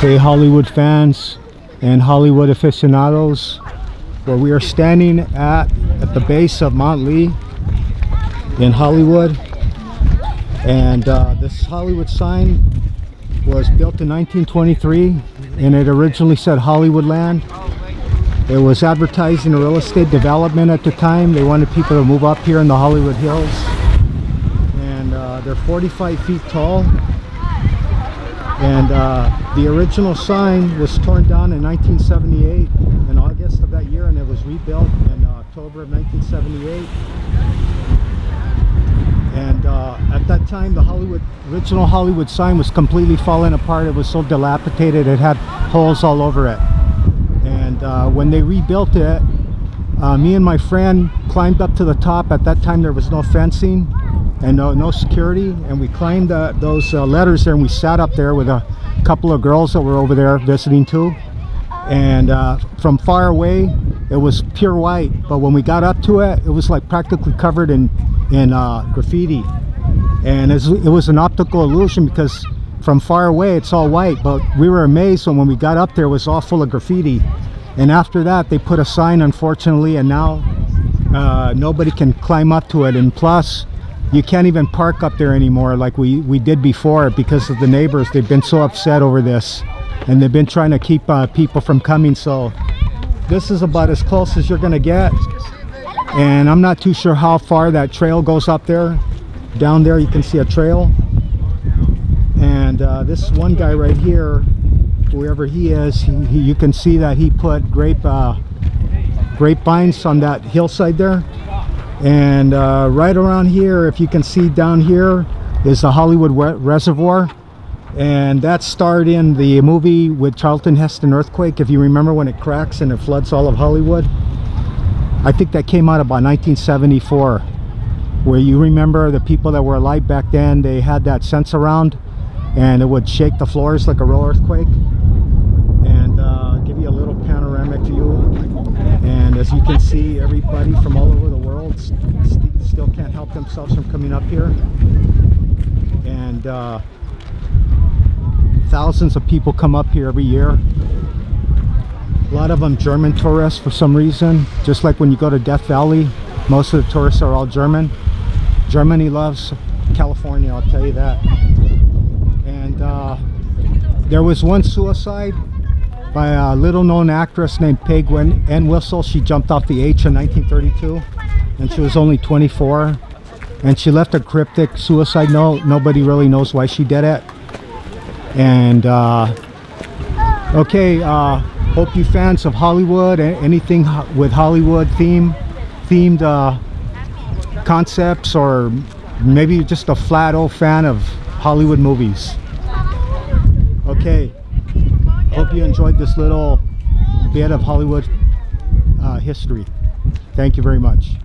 Hey Hollywood fans and Hollywood aficionados, where we are standing at the base of Mount Lee in Hollywood, and this Hollywood sign was built in 1923 and it originally said Hollywoodland. It was advertising a real estate development at the time. They wanted people to move up here in the Hollywood Hills, and they're 45 feet tall. And the original sign was torn down in 1978 in August of that year, and it was rebuilt in October of 1978. And at that time, the original Hollywood sign was completely falling apart. It was so dilapidated, it had holes all over it. And when they rebuilt it, me and my friend climbed up to the top. At that time, there was no fencing and no security, and we climbed those ladders there, and we sat up there with a couple of girls that were over there visiting too. And from far away, it was pure white, but when we got up to it, it was like practically covered in graffiti. And it was an optical illusion, because from far away it's all white, but we were amazed when we got up there, it was all full of graffiti. And after that, they put a sign, unfortunately, and now nobody can climb up to it. And plus, you can't even park up there anymore like we did before, because of the neighbors. They've been so upset over this, and they've been trying to keep people from coming. So this is about as close as you're gonna get, and I'm not too sure how far that trail goes up there. Down there you can see a trail, and this one guy right here, whoever he is, you can see that he put grapevines on that hillside there. And right around here, if you can see down here, is the Hollywood Reservoir, and that starred in the movie with Charlton Heston, Earthquake, if you remember, when it cracks and it floods all of Hollywood. I think that came out about 1974, where you remember the people that were alive back then, they had that sense around, and it would shake the floors like a real earthquake. And give you a little panoramic view, and as you can see, everybody from all over the world still can't help themselves from coming up here. And thousands of people come up here every year. A lot of them German tourists for some reason, just like when you go to Death Valley, most of the tourists are all German. Germany loves California, I'll tell you that. And there was one suicide by a little known actress named Peg Whistle. She jumped off the H in 1932, and she was only 24, and she left a cryptic suicide note. Nobody really knows why she did it. And okay, hope you fans of Hollywood, anything with Hollywood themed concepts, or maybe you're just a flat old fan of Hollywood movies. Okay, hope you enjoyed this little bit of Hollywood history. Thank you very much.